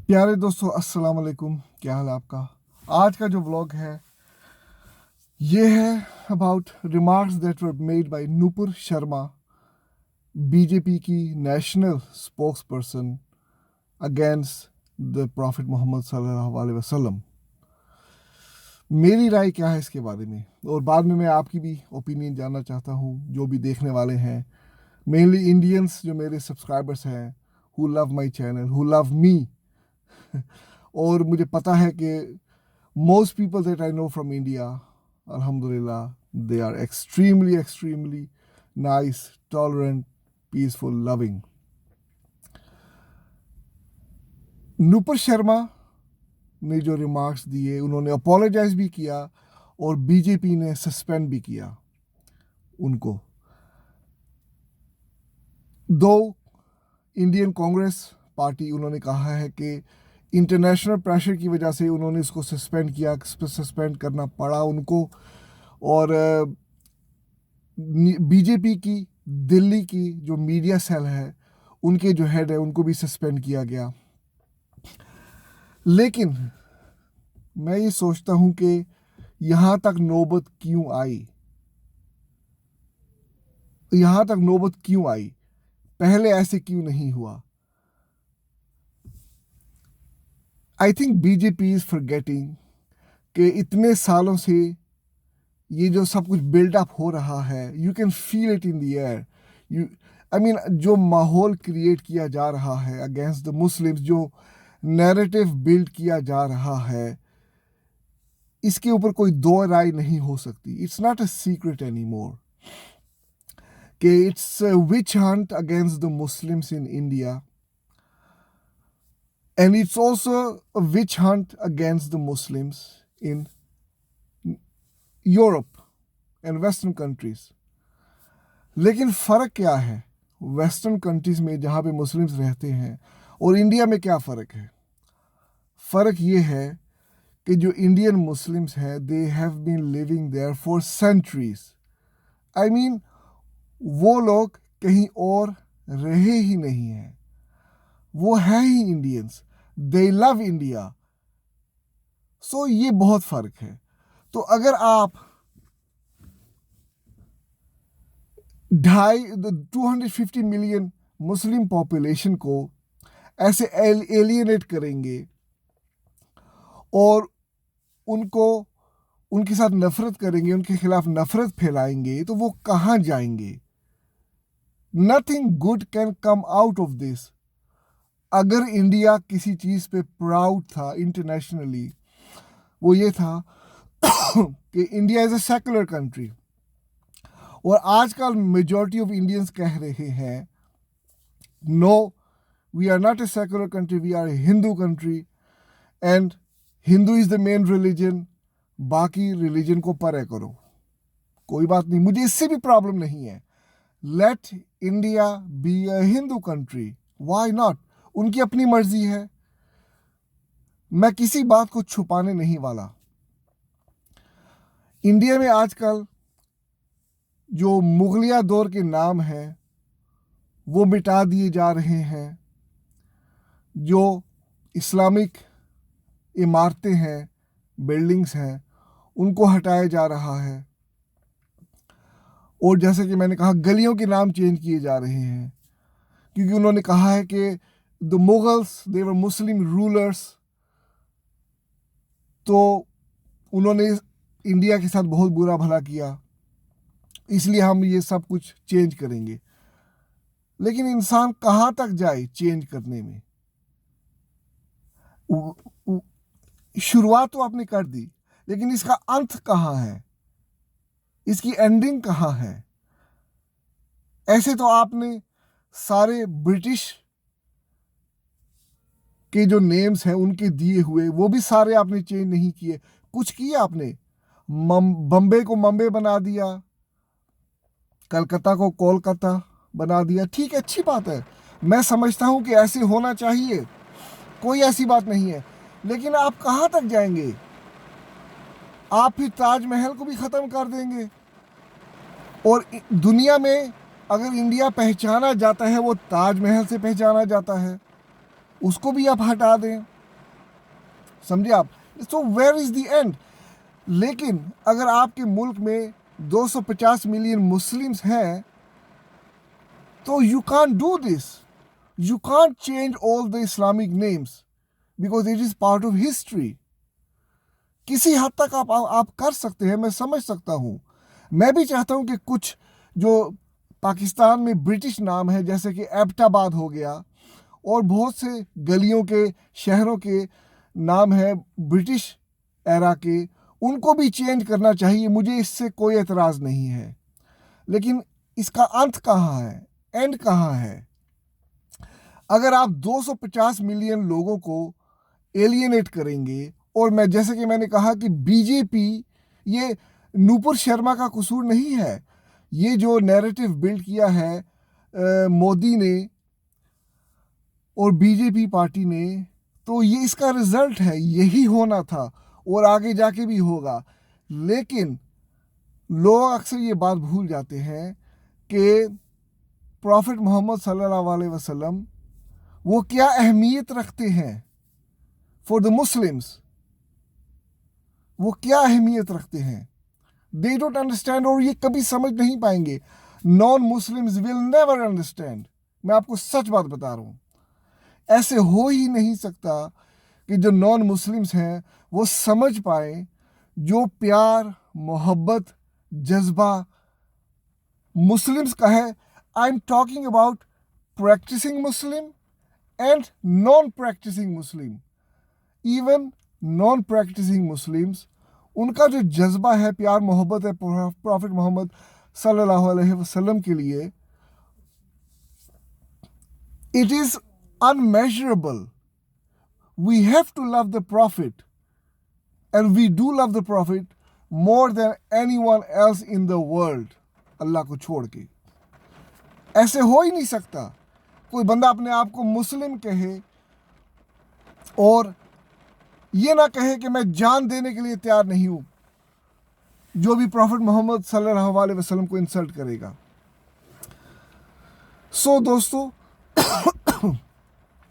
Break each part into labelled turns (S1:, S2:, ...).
S1: प्यारे दोस्तों, अस्सलाम वालेकुम। क्या हाल है आपका? आज का जो व्लॉग है ये है about remarks that were made by Nupur Sharma, BJP की national spokesperson against the prophet Muhammad सल्लल्लाहु अलैहि वसल्लम। मेरी राय क्या है इसके बारे में, और बाद में मैं आपकी भी ओपिनियन जानना चाहता हूँ, जो भी देखने वाले हैं, मेनली इंडियंस जो मेरे सब्सक्राइबर्स हैं, who love my channel, who love me. और मुझे पता है कि most people that I know from India, Alhamdulillah, they are extremely nice, tolerant, peaceful, loving. Nupur Sharma ने जो रिमार्क्स दिए, उन्होंने अपोलोजाइज भी किया और बीजेपी ने सस्पेंड भी किया उनको। दो इंडियन कांग्रेस पार्टी, उन्होंने कहा है कि इंटरनेशनल प्रेशर की वजह से उन्होंने इसको सस्पेंड किया, सस्पेंड करना पड़ा उनको। और बीजेपी की दिल्ली की जो मीडिया सेल है, उनके जो हेड है, उनको भी सस्पेंड किया गया। लेकिन मैं ये सोचता हूं कि यहाँ तक नौबत क्यों आई, यहाँ तक नौबत क्यों आई, पहले ऐसे क्यों नहीं हुआ? I think BJP is forgetting कि इतने सालों से ये जो सब कुछ बिल्डअप हो रहा है, you can feel it in the air. You I mean, जो माहौल क्रिएट किया जा रहा है अगेंस्ट द मुस्लिम्स, जो नैरेटिव बिल्ड किया जा रहा है, इसके ऊपर कोई दो राय नहीं हो सकती। It's not a secret any more कि it's witch hunt against the Muslims in India, and it's also a witch hunt against the Muslims in Europe and western countries. लेकिन फ़र्क क्या है वेस्टर्न कंट्रीज में जहाँ पे मुस्लिम्स रहते हैं और इंडिया में? क्या फ़र्क है? फ़र्क ये है कि जो इंडियन मुस्लिम्स हैं, they have been living there for centuries. I mean, वो लोग कहीं और रहे ही नहीं हैं, वो है ही Indians. They love India. So ये बहुत फ़र्क है। तो अगर आप 250 मिलियन मुस्लिम पॉपुलेशन को ऐसे एलियनेट करेंगे और उनको, उनके साथ नफरत करेंगे, उनके खिलाफ नफरत फैलाएंगे, तो वो कहाँ जाएंगे? Nothing good can come out of this. अगर इंडिया किसी चीज़ पे प्राउड था इंटरनेशनली, वो ये था कि India is a secular country. और आजकल मेजॉरिटी ऑफ इंडियंस कह रहे हैं, no, we are not a secular country, we are a Hindu country, and Hindu is the main religion, बाकी रिलीजन को परे करो, कोई बात नहीं, मुझे इससे भी प्रॉब्लम नहीं है। Let India be a Hindu country, why not? उनकी अपनी मर्जी है, मैं किसी बात को छुपाने नहीं वाला। इंडिया में आजकल जो मुगलिया दौर के नाम हैं वो मिटा दिए जा रहे हैं, जो इस्लामिक इमारतें हैं, बिल्डिंग्स हैं, उनको हटाया जा रहा है। और जैसे कि मैंने कहा, गलियों के नाम चेंज किए जा रहे हैं, क्योंकि उन्होंने कहा है कि the Mughals, they were Muslim rulers, तो उन्होंने इंडिया के साथ बहुत बुरा भला किया, इसलिए हम ये सब कुछ चेंज करेंगे। लेकिन इंसान कहाँ तक जाए चेंज करने में? शुरुआत तो आपने कर दी, लेकिन इसका अंत कहाँ है? इसकी एंडिंग कहाँ है? ऐसे तो आपने सारे ब्रिटिश के जो नेम्स हैं उनके दिए हुए, वो भी सारे आपने चेंज नहीं किए। कुछ किया आपने? बम्बे को मुंबई बना दिया, कलकत्ता को कोलकाता बना दिया। ठीक है, अच्छी बात है, मैं समझता हूँ कि ऐसे होना चाहिए, कोई ऐसी बात नहीं है। लेकिन आप कहाँ तक जाएंगे? आप फिर ताजमहल को भी ख़त्म कर देंगे। और दुनिया में अगर इंडिया पहचाना जाता है, वो ताजमहल से पहचाना जाता है, उसको भी आप हटा दें। समझे आप? So where is the end? लेकिन अगर आपके मुल्क में 250 मिलियन मुस्लिम्स हैं, तो you can't do this. You can't change all the Islamic names because it is part of history. किसी हद तक आप कर सकते हैं, मैं समझ सकता हूँ. मैं भी चाहता हूँ कि कुछ जो पाकिस्तान में ब्रिटिश नाम है, जैसे कि एबटाबाद हो गया, और बहुत से गलियों के, शहरों के नाम है ब्रिटिश एरा के, उनको भी चेंज करना चाहिए. मुझे इससे कोई एतराज़ नहीं है. लेकिन इसका अंत कहाँ है? एंड कहाँ है? अगर आप 250 मिलियन लोगों को एलियनेट करेंगे, और मैं जैसे कि मैंने कहा कि बीजेपी, ये नूपुर शर्मा का कसूर नहीं है. ये जो नैरेटिव बिल्ड किया है मोदी ने और बीजेपी पार्टी ने, तो ये इसका रिजल्ट है. यही होना था और आगे जाके भी होगा. लेकिन लोग अक्सर ये बात भूल जाते हैं कि प्रॉफिट मोहम्मद सल्लल्लाहु अलैहि वसल्लम वो क्या अहमियत रखते हैं फॉर द मुस्लिम्स. वो क्या अहमियत रखते हैं. दे डोंट अंडरस्टैंड, और ये कभी समझ नहीं पाएंगे. Non Muslims will never understand. मैं आपको सच बात बता रहा हूँ. ऐसे हो ही नहीं सकता कि जो नॉन मुस्लिम्स हैं वो समझ पाए जो प्यार, मोहब्बत, जज्बा मुस्लिम्स का है. I am talking about practicing Muslim and non-practicing Muslim. Even non-practicing Muslims, उनका जो जज्बा है, प्यार मोहब्बत है प्रॉफिट मोहम्मद सल्लल्लाहु अलैहि वसल्लम के लिए, it is unmeasurable. We have to love the Prophet, and we do love the Prophet more than anyone else in the world. अल्लाह को छोड़ के ऐसे हो ही नहीं सकता. कोई बंदा अपने आप को मुस्लिम कहे और ये ना कहे कि मैं जान देने के लिए तैयार नहीं हूं जो भी प्रॉफिट मोहम्मद सल्लल्लाहु अलैहि वसल्लम को इंसल्ट करेगा. सो दोस्तों,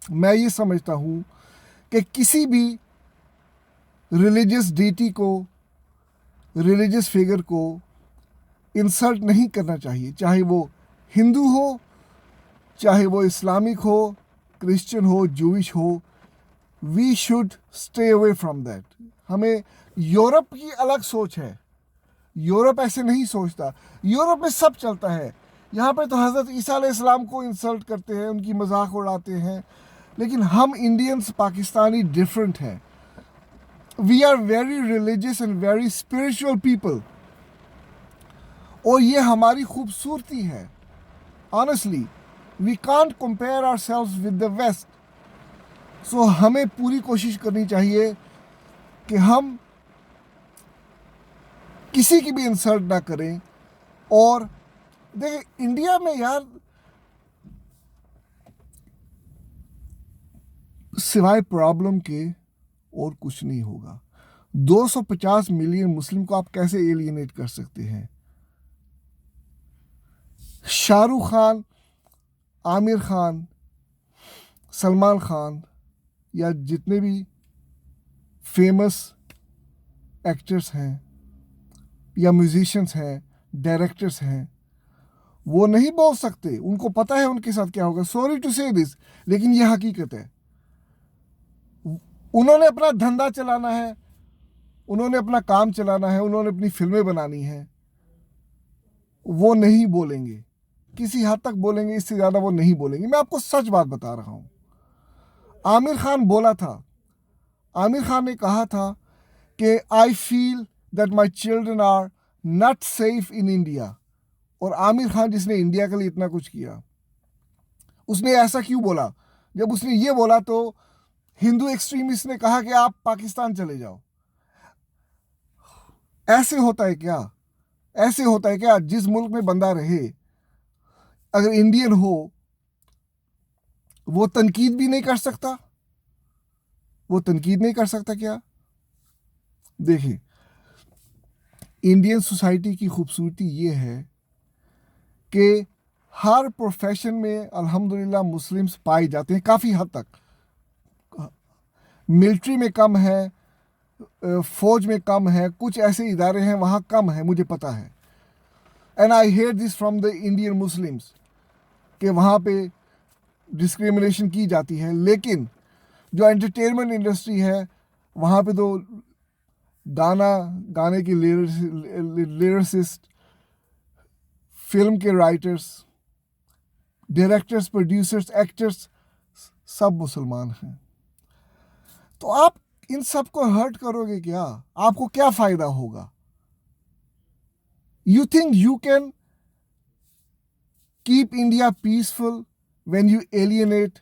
S1: मैं ये समझता हूं कि किसी भी रिलीजियस डीटी को, रिलीजियस फिगर को इंसल्ट नहीं करना चाहिए. चाहे वो हिंदू हो, चाहे वो इस्लामिक हो, क्रिश्चियन हो, जूइश हो. We should stay away from that. हमें, यूरोप की अलग सोच है. यूरोप ऐसे नहीं सोचता. यूरोप में सब चलता है. यहाँ पे तो हज़रत ईसा अलैहिस्सलाम को इंसल्ट करते हैं, उनकी मजाक उड़ाते हैं. लेकिन हम इंडियंस, पाकिस्तानी डिफरेंट हैं. We are very religious and very spiritual people, और ये हमारी खूबसूरती है. Honestly we can't compare ourselves with the West. So हमें पूरी कोशिश करनी चाहिए कि हम किसी की भी इंसल्ट ना करें. और देखिए, इंडिया में यार सिवाय प्रॉब्लम के और कुछ नहीं होगा. 250 मिलियन मुस्लिम को आप कैसे एलियनेट कर सकते हैं? शाहरुख खान, आमिर खान, सलमान खान, या जितने भी फेमस एक्टर्स हैं या म्यूजिशियंस हैं, डायरेक्टर्स हैं, वो नहीं बोल सकते. उनको पता है उनके साथ क्या होगा. सॉरी टू से दिस, लेकिन ये हकीकत है. उन्होंने अपना धंधा चलाना है, उन्होंने अपना काम चलाना है, उन्होंने अपनी फिल्में बनानी है. वो नहीं बोलेंगे. किसी हद तक बोलेंगे, इससे ज़्यादा वो नहीं बोलेंगे. मैं आपको सच बात बता रहा हूँ. आमिर खान बोला था, आमिर खान ने कहा था कि I feel that my children are not safe in India. और आमिर खान जिसने इंडिया के लिए इतना कुछ किया, उसने ऐसा क्यों बोला? जब उसने ये बोला तो हिंदू एक्सट्रीमिस्ट ने कहा कि आप पाकिस्तान चले जाओ. ऐसे होता है क्या? ऐसे होता है क्या? जिस मुल्क में बंदा रहे, अगर इंडियन हो, वो तनकीद भी नहीं कर सकता? वो तनकीद नहीं कर सकता क्या? देखिए, इंडियन सोसाइटी की खूबसूरती ये है कि हर प्रोफेशन में अल्हम्दुलिल्लाह मुस्लिम्स पाए जाते हैं काफ़ी हद तक. मिलिट्री में कम है, फौज में कम है, कुछ ऐसे इदारे हैं वहाँ कम है, मुझे पता है। And I hear this from the Indian Muslims कि वहाँ पे डिस्क्रिमिनेशन की जाती है। लेकिन जो एंटरटेनमेंट इंडस्ट्री है वहाँ पे तो गाने के लिरिसिस्ट, फिल्म के राइटर्स, डायरेक्टर्स, प्रोड्यूसर्स, एक्टर्स सब मुसलमान हैं। तो आप इन सब को हर्ट करोगे क्या? आपको क्या फायदा होगा? You think you can keep India peaceful when you alienate?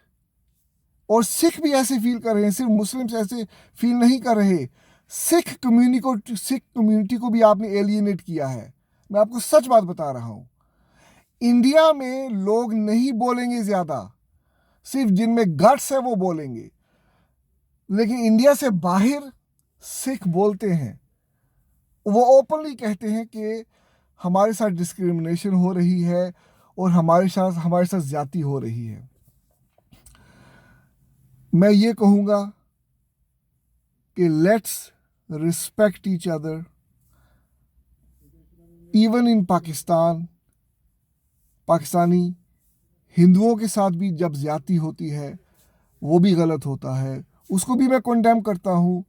S1: और सिख भी ऐसे फील कर रहे हैं, सिर्फ मुस्लिम्स ऐसे फील नहीं कर रहे। सिख कम्युनिटी को भी आपने एलियनेट किया है। मैं आपको सच बात बता रहा हूं। इंडिया में लोग नहीं बोलेंगे ज्यादा, सिर्फ जिनमें गट्स है वो बोलेंगे। लेकिन इंडिया से बाहर सिख बोलते हैं, वो ओपनली कहते हैं कि हमारे साथ डिस्क्रिमिनेशन हो रही है और हमारे साथ ज्यादती हो रही है। मैं ये कहूँगा कि let's respect each other. Even in Pakistani हिंदुओं के साथ भी जब ज्यादती होती है वो भी गलत होता है, उसको भी मैं कंडेम करता हूँ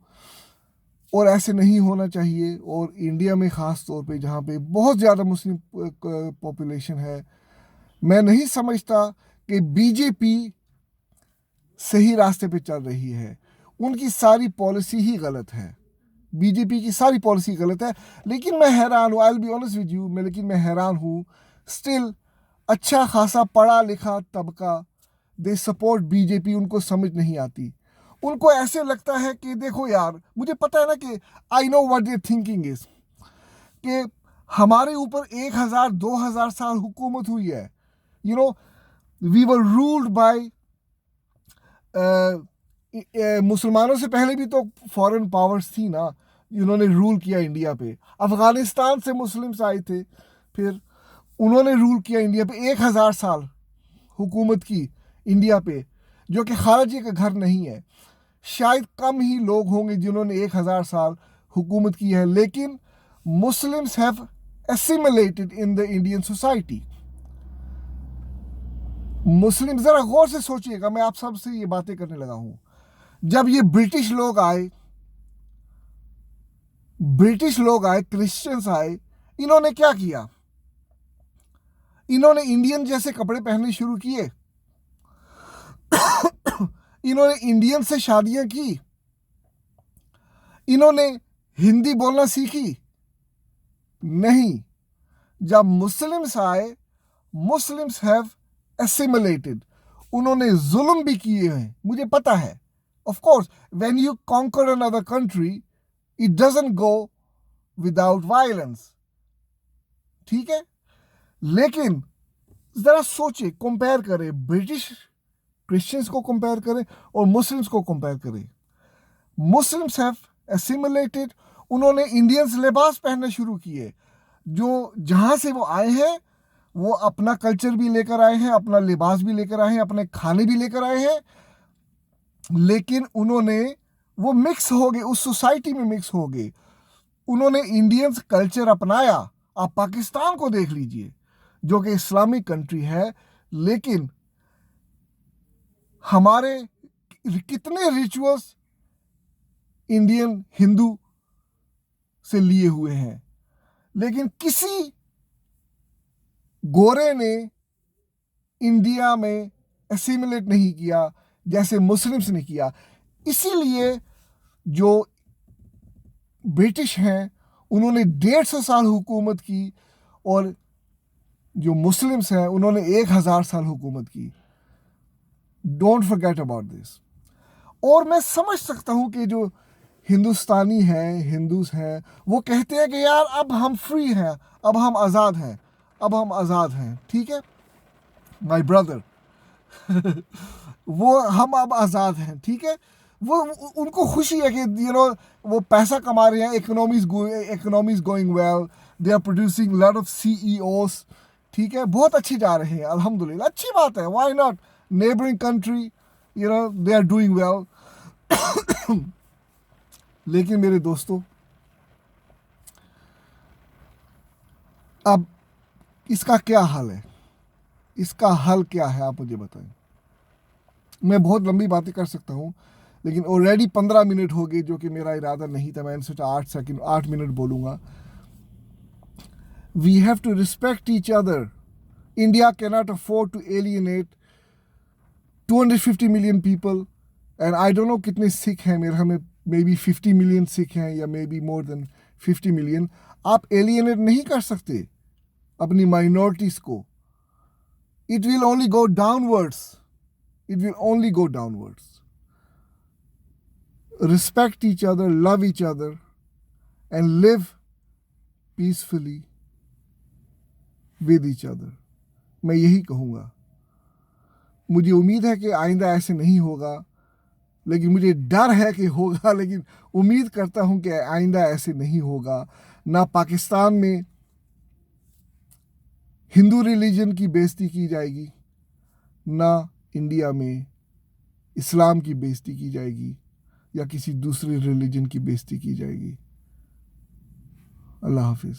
S1: और ऐसे नहीं होना चाहिए। और इंडिया में ख़ास तौर पे जहाँ पे बहुत ज़्यादा मुस्लिम पॉपुलेशन है, मैं नहीं समझता कि बीजेपी सही रास्ते पे चल रही है। उनकी सारी पॉलिसी ही गलत है, बीजेपी की सारी पॉलिसी गलत है। लेकिन मैं हैरान हूँ, I will be honest with you, लेकिन मैं हैरान हूँ स्टिल अच्छा खासा पढ़ा लिखा तबका दे सपोर्ट बीजेपी। उनको समझ नहीं आती, उनको ऐसे लगता है कि देखो यार, मुझे पता है ना कि I know what their thinking is कि हमारे ऊपर 1000-2000 साल हुकूमत हुई है। You know, we were ruled by मुसलमानों से पहले भी तो फॉरेन पावर्स थी ना, उन्होंने रूल किया इंडिया पे। अफगानिस्तान से मुस्लिम्स आए थे, फिर उन्होंने रूल किया इंडिया पे। 1000 साल हुकूमत की इंडिया पे, जो कि खारजी का घर नहीं है। शायद कम ही लोग होंगे जिन्होंने 1000 साल हुकूमत की है। लेकिन Muslims have assimilated in the Indian society. Muslim, जरा गौर से सोचिएगा, मैं आप सबसे ये बातें करने लगा हूं। जब ये ब्रिटिश लोग आए, क्रिश्चियंस आए, इन्होंने क्या किया? इन्होंने इंडियन जैसे कपड़े पहनने शुरू किए, इन्होंने इंडियन से शादियां की, इन्होंने हिंदी बोलना सीखी? नहीं। जब मुस्लिम्स आए, मुस्लिम्स हैव एसिमिलेटेड, उन्होंने जुल्म भी किए हैं, मुझे पता है। Of course, when you conquer another country, it doesn't go without violence, ठीक है? लेकिन जरा सोचे, कंपेयर करें, ब्रिटिश क्रिश्चियंस को कंपेयर करें और मुस्लिम्स को कंपेयर करें। मुस्लिम्स हैव एसिमिलेटेड, उन्होंने इंडियंस लिबास पहनना शुरू किए। जो जहां से वो आए हैं वो अपना कल्चर भी लेकर आए हैं, अपना लिबास भी लेकर आए हैं, अपने खाने भी लेकर आए हैं। लेकिन उन्होंने वो मिक्स हो गए, उस सोसाइटी में मिक्स हो गए, उन्होंने इंडियंस कल्चर अपनाया। आप पाकिस्तान को देख लीजिए, जो कि इस्लामिक कंट्री है, लेकिन हमारे कितने रिचुअल्स इंडियन हिंदू से लिए हुए हैं, लेकिन किसी गोरे ने इंडिया में एसिमिलेट नहीं किया जैसे मुस्लिम्स ने किया। इसीलिए जो ब्रिटिश हैं उन्होंने 150 साल हुकूमत की, और जो मुस्लिम्स हैं उन्होंने 1000 साल हुकूमत की। Don't forget about this. और मैं समझ सकता हूँ कि जो हिंदुस्तानी हैं, हिंदूज हैं, वो कहते हैं कि यार अब हम फ्री हैं, अब हम आज़ाद हैं, अब हम आज़ाद हैं, ठीक है माय ब्रदर। वो हम अब आज़ाद हैं, ठीक है। वो उनको खुशी है कि वो पैसा कमा रहे हैं, economies going well, they are producing lot of CEOs, ठीक है, बहुत अच्छी जा रहे हैं, अल्हम्दुलिल्लाह, अच्छी बात है। Why not? Neighbouring country, they are doing well. लेकिन मेरे दोस्तों, अब इसका क्या हल है? इसका हल क्या है, आप मुझे बताएं। मैं बहुत लंबी बातें कर सकता हूँ, लेकिन ऑलरेडी 15 मिनट हो गए, जो कि मेरा इरादा नहीं था। मैंने सोचा 8 मिनट बोलूँगा। We have to respect each other. India cannot afford to alienate 250 million people, and I don't know कितने सिख हैं, मेरे हमें मे बी 50 मिलियन सिख हैं, या may be more than 50 million. आप एलियनेट नहीं कर सकते अपनी माइनॉरिटीज़ को। It will only go downwards. It will only go downwards. Respect each other, love each other, and live peacefully with each other. मैं यही कहूँगा। मुझे उम्मीद है कि आइंदा ऐसे नहीं होगा, लेकिन मुझे डर है कि होगा, लेकिन उम्मीद करता हूँ कि आइंदा ऐसे नहीं होगा। ना पाकिस्तान में हिंदू रिलीजन की बेइज्जती की जाएगी, ना इंडिया में इस्लाम की बेइज्जती की जाएगी, या किसी दूसरे रिलीजन की बेइज्जती की जाएगी। अल्लाह हाफिज़।